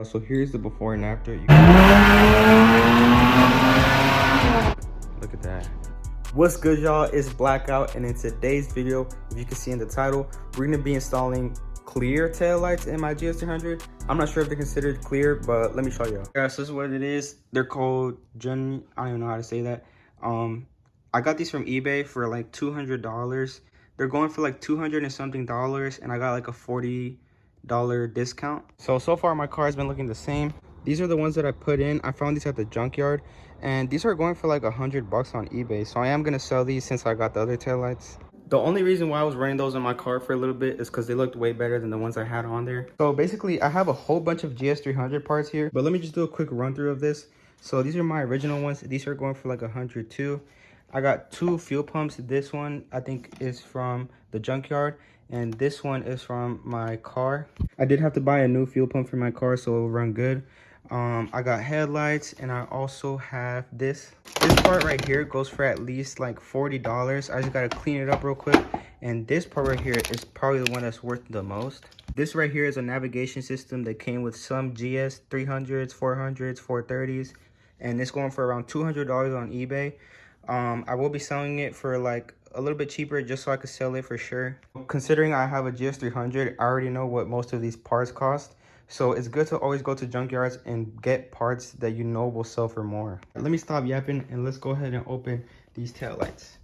So here's the before and after. Look at that. What's good, y'all? It's Blackout, and in today's video, if you can see in the title, we're gonna be installing clear taillights in my GS300. I'm not sure if they're considered clear, but let me show you. Yeah, so this is what it is. They're called I don't even know how to say that. I got these from eBay for like $200. They're going for like 200 and something dollars, and I got like a $40 discount. So far my car has been looking the same. These are the ones that I put in. I found these at the junkyard, and these are going for like $100 on eBay. So I am gonna sell these since I got the other taillights. The only reason why I was running those in my car for a little bit is because they looked way better than the ones I had on there. So basically I have a whole bunch of GS300 parts here, but let me just do a quick run through of this. So these are my original ones. These are going for like 100 too. I got 2 fuel pumps. This one I think is from the junkyard, and this one is from my car. I did have to buy a new fuel pump for my car so it will run good. I got headlights, and I also have this part right here. Goes for at least like $40. I just gotta clean it up real quick, and this part right here is probably the one that's worth the most. This right here is a navigation system that came with some GS 300s, 400s, 430s, and it's going for around $200 on eBay. I will be selling it for like a little bit cheaper just so I could sell it for sure. Considering I have a GS300, I already know what most of these parts cost. So it's good to always go to junkyards and get parts that you know will sell for more. Let me stop yapping and let's go ahead and open these taillights.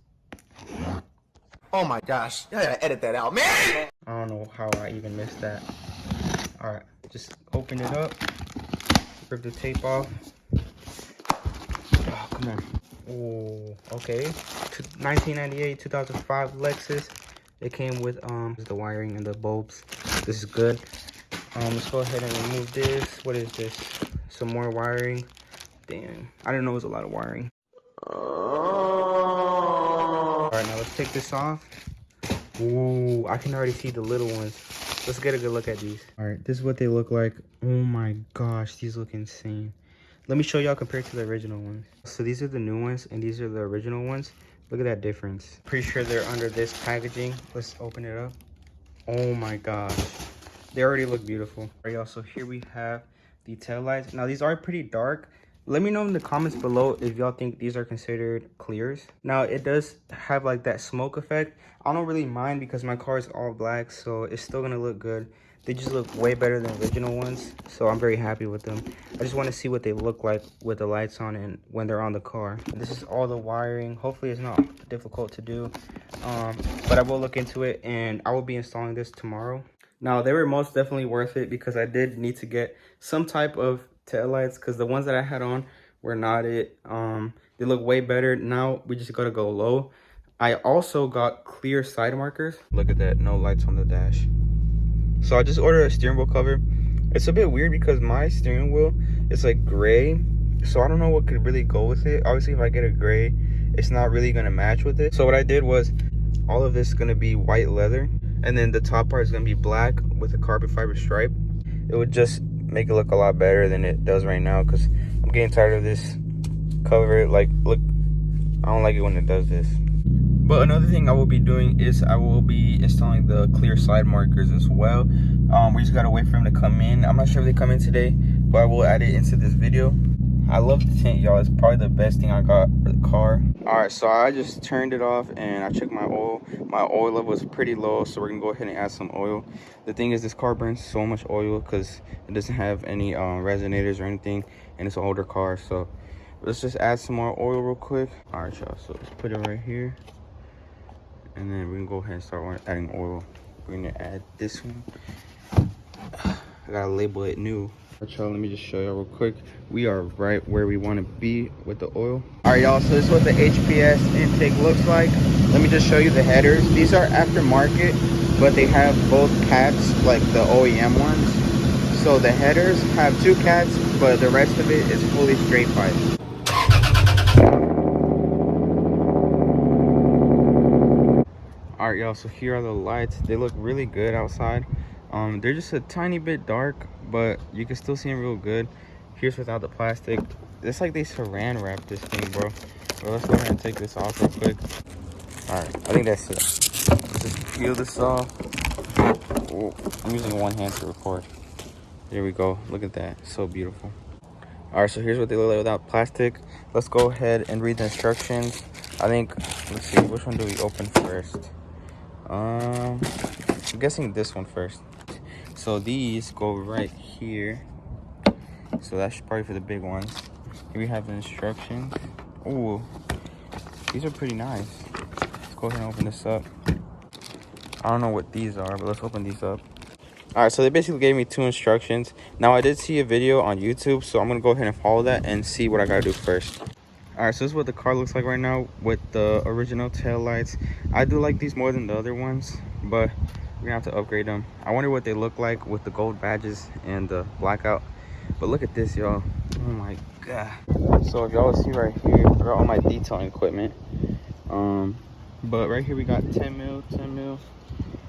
Oh my gosh, I gotta edit that out, man! I don't know how I even missed that. All right, just open it up, rip the tape off. Oh, come on. Oh, okay. 1998, 2005 Lexus. It came with the wiring and the bulbs. This is good. Let's go ahead and remove this. What is this? Some more wiring. Damn, I didn't know it was a lot of wiring. All right, now let's take this off. Ooh, I can already see the little ones. Let's get a good look at these. All right, this is what they look like. Oh my gosh, these look insane. Let me show y'all compared to the original ones. So these are the new ones, and these are the original ones. Look at that difference. Pretty sure they're under this packaging. Let's open it up. Oh my gosh. They already look beautiful. All right, y'all, so here we have the taillights. Now, these are pretty dark. Let me know in the comments below if y'all think these are considered clears. Now, it does have like that smoke effect. I don't really mind because my car is all black, so it's still gonna look good. They just look way better than original ones, so I'm very happy with them. I just want to see what they look like with the lights on and when they're on the car. This is all the wiring. Hopefully it's not difficult to do, but I will look into it, and I will be installing this tomorrow. Now, they were most definitely worth it because I did need to get some type of taillights because the ones that I had on were not it. They look way better. Now we just gotta go low. I also got clear side markers. Look at that, no lights on the dash. So I just ordered a steering wheel cover. It's a bit weird because my steering wheel is like gray, so I don't know what could really go with it. Obviously, if I get a gray, it's not really gonna match with it. So what I did was, all of this is gonna be white leather, and then the top part is gonna be black with a carbon fiber stripe. It would just make it look a lot better than it does right now because I'm getting tired of this cover. Like, look, I don't like it when it does this. But another thing I will be doing is I will be installing the clear side markers as well. We just gotta wait for them to come in. I'm not sure if they come in today, but I will add it into this video. I love the tint, y'all. It's probably the best thing I got for the car. All right, so I just turned it off and I checked my oil. My oil level was pretty low, so we're gonna go ahead and add some oil. The thing is, this car burns so much oil because it doesn't have any resonators or anything, and it's an older car. So let's just add some more oil real quick. All right, y'all, so let's put it right here. And then we can go ahead and start adding oil. We're gonna add this one. I gotta label it new. Alright, y'all, let me just show y'all real quick. We are right where we want to be with the oil. Alright, y'all, so this is what the HPS intake looks like. Let me just show you the headers. These are aftermarket, but they have both cats, like the OEM ones. So the headers have 2 cats, but the rest of it is fully straight pipe. All right, y'all, so here are the lights. They look really good outside. They're just a tiny bit dark, but you can still see them real good. Here's without the plastic. It's like they saran wrap this thing, bro. So let's go ahead and take this off real quick. All right, I think that's it. Let's just peel this off. Oh, I'm using one hand to record. Here we go. Look at that. So beautiful. All right, so here's what they look like without plastic. Let's go ahead and read the instructions. I think, let's see, which one do we open first? I'm guessing this one first. So these go right here. So that's probably for the big ones. Here we have the instructions. Ooh, these are pretty nice. Let's go ahead and open this up. I don't know what these are, but let's open these up. All right, so they basically gave me 2 instructions. Now I did see a video on YouTube, so I'm gonna go ahead and follow that and see what I gotta do first. All right, so this is what the car looks like right now with the original tail lights. I do like these more than the other ones, but we're gonna have to upgrade them. I wonder what they look like with the gold badges and the blackout. But look at this, y'all. Oh my god. So if y'all see right here, I got all my detailing equipment. But right here we got 10 mil, 10 mil,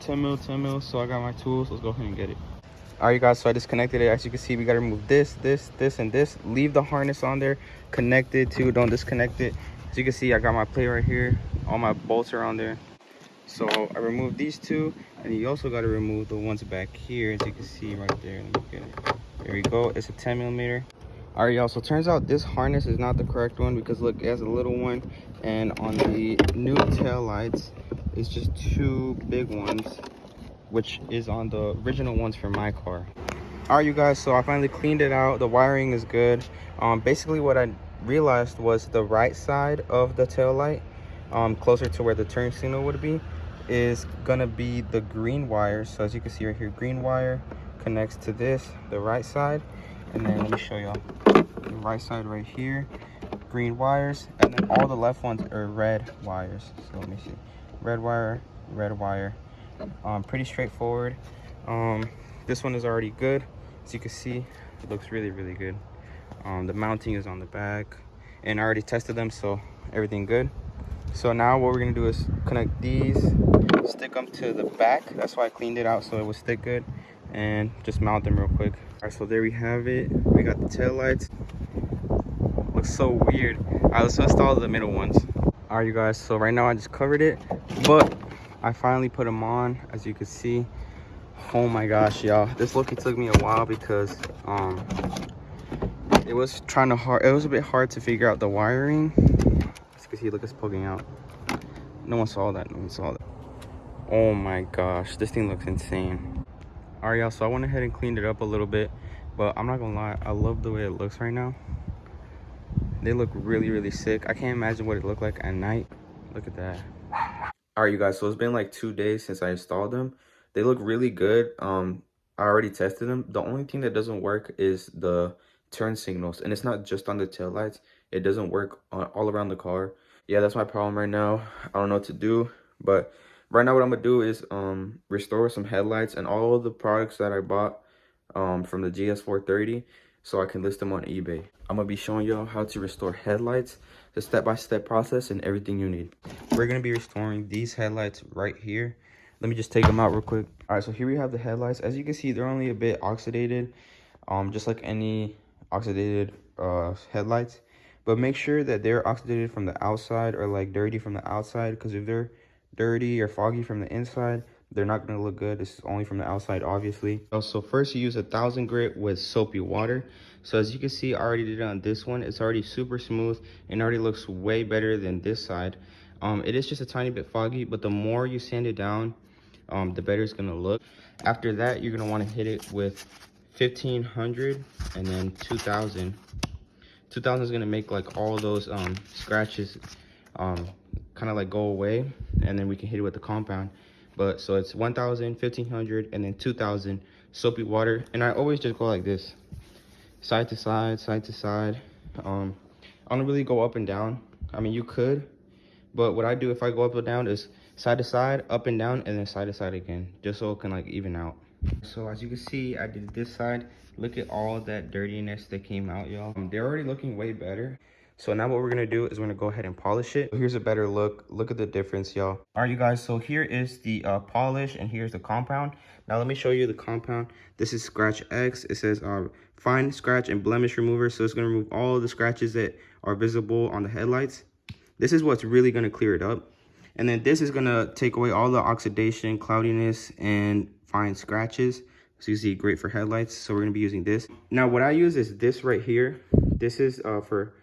10 mil, 10 mil. So I got my tools. Let's go ahead and get it. All right, guys, so I disconnected it. As you can see, we got to remove this, and this. Leave the harness on there, connect it to, don't disconnect it. As you can see, I got my plate right here. All my bolts are on there. So I removed these 2, and you also got to remove the ones back here, as you can see right there. Let me get it. There we go. It's a 10 millimeter. All right, y'all, so it turns out this harness is not the correct one because look, it has a little one, and on the new tail lights, it's just 2 big ones, which is on the original ones for my car. All right, you guys, so I finally cleaned it out. The wiring is good. Basically what I realized was the right side of the tail light, closer to where the turn signal would be, is gonna be the green wire. So as you can see right here, green wire connects to this, the right side. And then let me show y'all the right side right here, green wires, and then all the left ones are red wires. So let me see, red wire, red wire. Pretty straightforward. This one is already good. As you can see, it looks really, really good. The mounting is on the back, and I already tested them, so everything good. So now what we're gonna do is connect these, stick them to the back. That's why I cleaned it out so it would stick good, and just mount them real quick. All right, so there we have it. We got the tail lights. Looks so weird. All right, let's install the middle ones. All right, you guys, so right now I just covered it, but I finally put them on, as you can see. Oh my gosh, y'all, this look, it took me a while because it was a bit hard to figure out the wiring. As you can see, look, it's poking out. No one saw that. Oh my gosh, this thing looks insane. All right, y'all, so I went ahead and cleaned it up a little bit, but I'm not gonna lie, I love the way it looks right now. They look really, really sick. I can't imagine what it looked like at night. Look at that. All right, you guys, so it's been like 2 days since I installed them. They look really good. I already tested them. The only thing that doesn't work is the turn signals, and it's not just on the taillights. It doesn't work all around the car. Yeah, that's my problem right now. I don't know what to do, but right now what I'm gonna do is restore some headlights and all of the products that I bought from the GS430, so I can list them on eBay. I'm gonna be showing y'all how to restore headlights, the step-by-step process, and everything you need. We're gonna be restoring these headlights right here. Let me just take them out real quick. All right, so here we have the headlights. As you can see, they're only a bit oxidated, just like any oxidated headlights. But make sure that they're oxidated from the outside, or like dirty from the outside, because if they're dirty or foggy from the inside, they're not going to look good. This is only from the outside, obviously. So first you use 1000 grit with soapy water. So as you can see, I already did it on this one. It's already super smooth and already looks way better than this side. It is just a tiny bit foggy, but the more you sand it down, the better it's going to look. After that, you're going to want to hit it with 1500 and then 2000. 2000 is going to make like all those scratches kind of like go away, and then we can hit it with the compound. But so it's 1000, 1500, and then 2000 soapy water. And I always just go like this, side to side, side to side. I don't really go up and down. I mean, you could, but what I do if I go up and down is side to side, up and down, and then side to side again, just so it can like even out. So as you can see, I did this side. Look at all that dirtiness that came out, y'all. They're already looking way better. So now what we're gonna do is we're gonna go ahead and polish it. Here's a better look. Look at the difference, y'all. All right, you guys, so here is the polish, and here's the compound. Now let me show you the compound. This is Scratch X. It says fine scratch and blemish remover. So it's gonna remove all the scratches that are visible on the headlights. This is what's really gonna clear it up. And then this is gonna take away all the oxidation, cloudiness, and fine scratches. So you see, great for headlights. So we're gonna be using this. Now what I use is this right here. This is for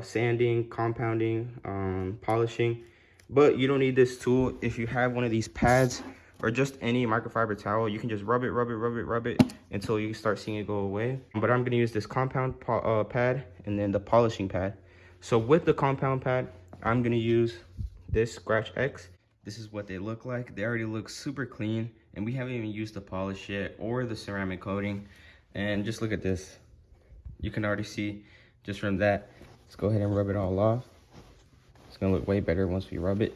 sanding, compounding, polishing. But you don't need this tool. If you have one of these pads or just any microfiber towel, you can just rub it until you start seeing it go away. But I'm gonna use this compound pad and then the polishing pad. So with the compound pad, I'm gonna use this Scratch X. This is what they look like. They already look super clean, and we haven't even used the polish yet or the ceramic coating. And just look at this. You can already see just from that. Let's go ahead and rub it all off. It's gonna look way better once we rub it.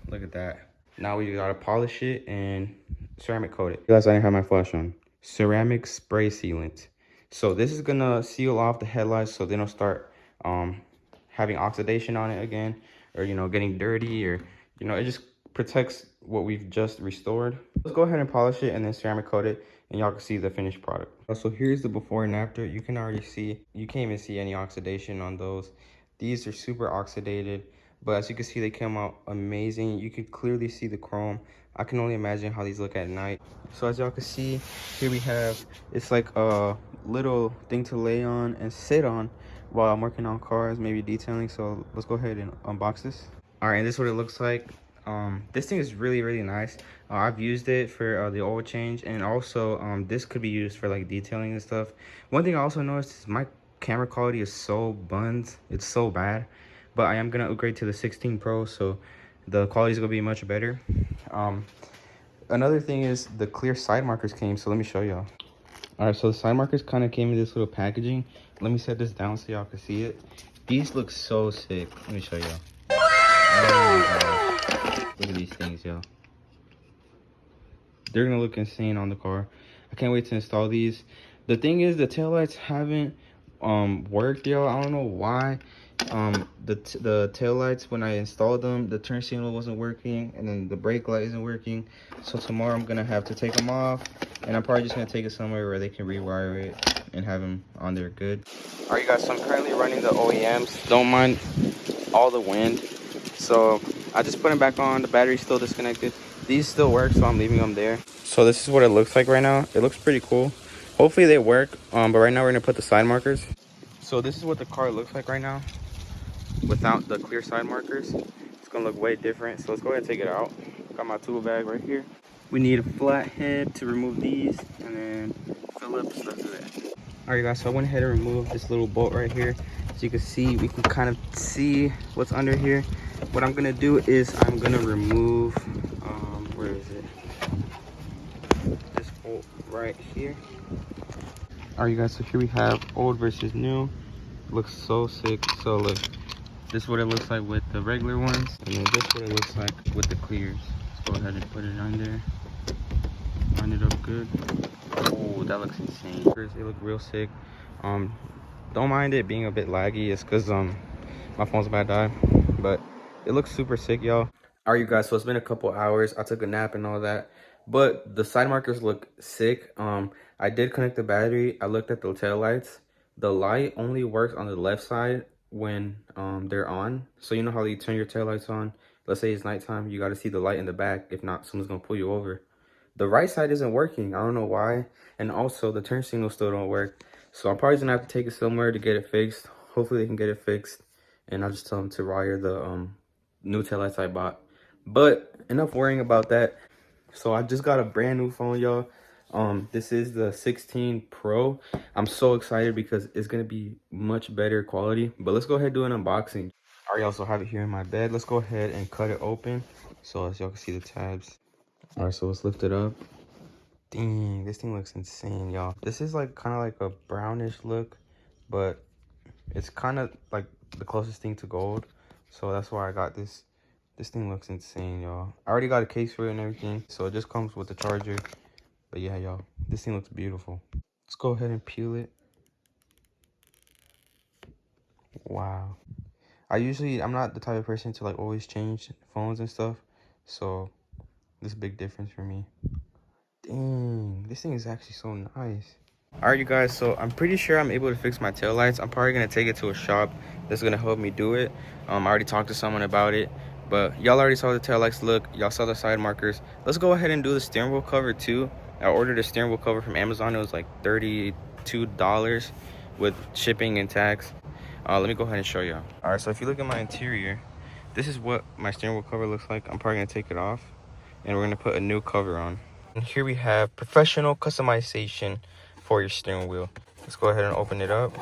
Look at that. Now we gotta polish it and ceramic coat it. Guys, I didn't have my flash on. Ceramic spray sealant. So this is gonna seal off the headlights so they don't start having oxidation on it again, or getting dirty, or it just protects what we've just restored. Let's go ahead and polish it and then ceramic coat it, and y'all can see the finished product. So here's the before and after. You can already see, you can't even see any oxidation on those. These are super oxidated, but as you can see, they came out amazing. You can clearly see the chrome. I can only imagine how these look at night. So as y'all can see, here we have, it's like a little thing to lay on and sit on while I'm working on cars, maybe detailing. So let's go ahead and unbox this. All right, and this is what it looks like. This thing is really nice. I've used it for the oil change, and also this could be used for like detailing and stuff. One thing I also noticed is my camera quality is so buns, it's so bad, but I am gonna upgrade to the 16 Pro, so the quality is gonna be much better. Another thing is the clear side markers came, so let me show y'all. All right, so the side markers kind of came in this little packaging. Let me set this down so y'all can see it. These look so sick. Let me show y'all. Oh my gosh. Look at these things, yo. They're gonna look insane on the car. I can't wait to install these. The thing is, the taillights haven't worked, yo. I don't know why. The taillights, when I installed them, the turn signal wasn't working, and then the brake light isn't working. So tomorrow I'm gonna have to take them off, and I'm probably just gonna take it somewhere where they can rewire it and have them on there good. All right, you guys, so I'm currently running the OEMs. Don't mind all the wind. So I just put them back on. The battery's still disconnected. These still work, so I'm leaving them there. So this is what it looks like right now. It looks pretty cool. Hopefully they work, but right now we're gonna put the side markers. So this is what the car looks like right now without the clear side markers. It's gonna look way different. So let's go ahead and take it out. Got my tool bag right here. We need a flat head to remove these, and then Phillips, that's it. All right, guys, so I went ahead and removed this little bolt right here. As you can see, we can kind of see what's under here. What I'm gonna do is I'm gonna remove, where is it? This bolt right here. All right, you guys, so here we have old versus new. Looks so sick. So look, this is what it looks like with the regular ones, and then this is what it looks like with the clears. Let's go ahead and put it on there. Line it up good. Oh, that looks insane. They look real sick. Don't mind it being a bit laggy. It's because my phone's about to die, but it looks super sick, y'all. All right, you guys, so it's been a couple hours. I took a nap and all that, but the side markers look sick. I did connect the battery. I looked at the tail lights. The light only works on the left side when they're on. So you know how you turn your tail lights on? Let's say it's nighttime, you got to see the light in the back. If not, someone's gonna pull you over. The right side isn't working. I don't know why. And also the turn signal still don't work. So I'm probably gonna have to take it somewhere to get it fixed. Hopefully they can get it fixed, and I'll just tell them to wire the new taillights I bought. But enough worrying about that. So I just got a brand new phone, y'all. This is the 16 Pro. I'm so excited because it's gonna be much better quality. But let's go ahead and do an unboxing. All right, y'all, so I have it here in my bed. Let's go ahead and cut it open so as y'all can see the tabs. All right, so let's lift it up. Dang, this thing looks insane, y'all. This is like kind of like a brownish look, but it's kind of like the closest thing to gold. So that's why I got this. This thing looks insane, y'all. I already got a case for it and everything, so it just comes with the charger. But yeah, y'all, this thing looks beautiful. Let's go ahead and peel it. Wow. I'm not the type of person to like always change phones and stuff, so this is a big difference for me. Dang, this thing is actually so nice. All right, you guys, so I'm pretty sure I'm able to fix my taillights. I'm probably gonna take it to a shop that's gonna help me do it. I already talked to someone about it, but y'all already saw the taillights look. Y'all saw the side markers. Let's go ahead and do the steering wheel cover too. I ordered a steering wheel cover from Amazon. It was like $32 with shipping and tax. Let me go ahead and show y'all. All right, so if you look at my interior, this is what my steering wheel cover looks like. I'm probably gonna take it off and we're gonna put a new cover on. And here we have professional customization for your steering wheel. Let's go ahead and open it up.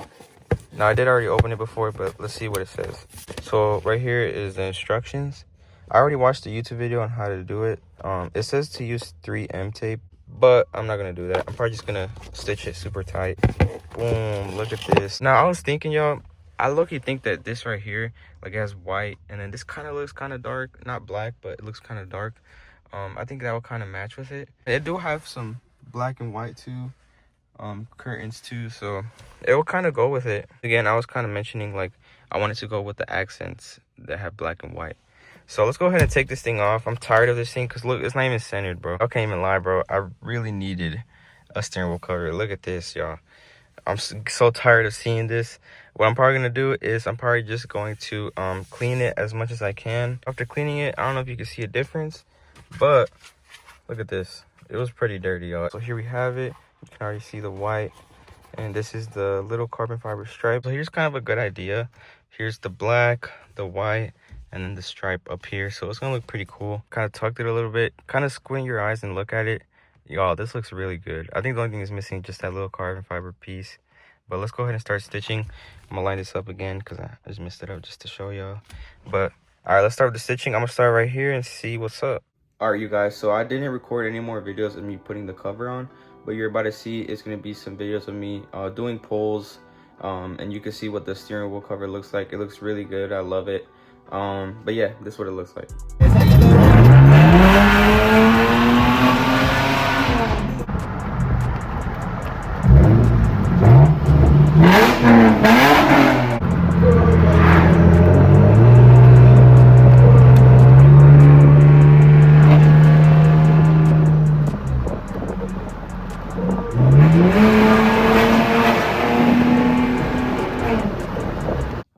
Now I did already open it before, but let's see what it says. So right here is the instructions. I already watched a YouTube video on how to do it. It says to use 3M tape, but I'm not gonna do that. I'm probably just gonna stitch it super tight. Boom, look at this. Now I was thinking, y'all, I low-key think that this right here, like, it has white, and then this kind of looks kind of dark, not black, but it looks kind of dark. I think that will kind of match with it. It do have some black and white too, curtains too, so it will kind of go with it. Again, I was kind of mentioning, like, I wanted to go with the accents that have black and white. So let's go ahead and take this thing off. I'm tired of this thing because look, it's not even centered, bro. I can't even lie, bro. I really needed a steering wheel cover. Look at this, y'all. I'm so tired of seeing this. What I'm probably gonna do is I'm probably just going to clean it as much as I can. After cleaning it, I don't know if you can see a difference, but look at this. It was pretty dirty, y'all. So here we have it. You can already see the white, and this is the little carbon fiber stripe. So here's kind of a good idea. Here's the black, the white, and then the stripe up here. So it's gonna look pretty cool. Kind of tucked it a little bit. Kind of squint your eyes and look at it. Y'all, this looks really good. I think the only thing is missing just that little carbon fiber piece. But let's go ahead and start stitching. I'm gonna line this up again because I just messed it up just to show y'all. But all right, let's start with the stitching. I'm gonna start right here and see what's up. All right, you guys, so I didn't record any more videos of me putting the cover on, but you're about to see it's gonna be some videos of me doing pulls, and you can see what the steering wheel cover looks like. It looks really good. I love it. But yeah, this is what it looks like.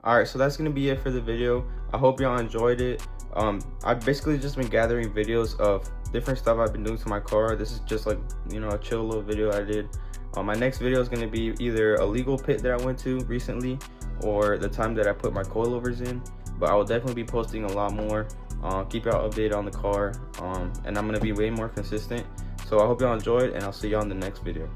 All right, so that's gonna be it for the video. I hope y'all enjoyed it. I've basically just been gathering videos of different stuff I've been doing to my car. This is just like, you know, a chill little video I did. My next video is gonna be either a legal pit that I went to recently or the time that I put my coilovers in, but I will definitely be posting a lot more. Keep y'all updated on the car, and I'm gonna be way more consistent. So I hope y'all enjoyed, and I'll see y'all in the next video.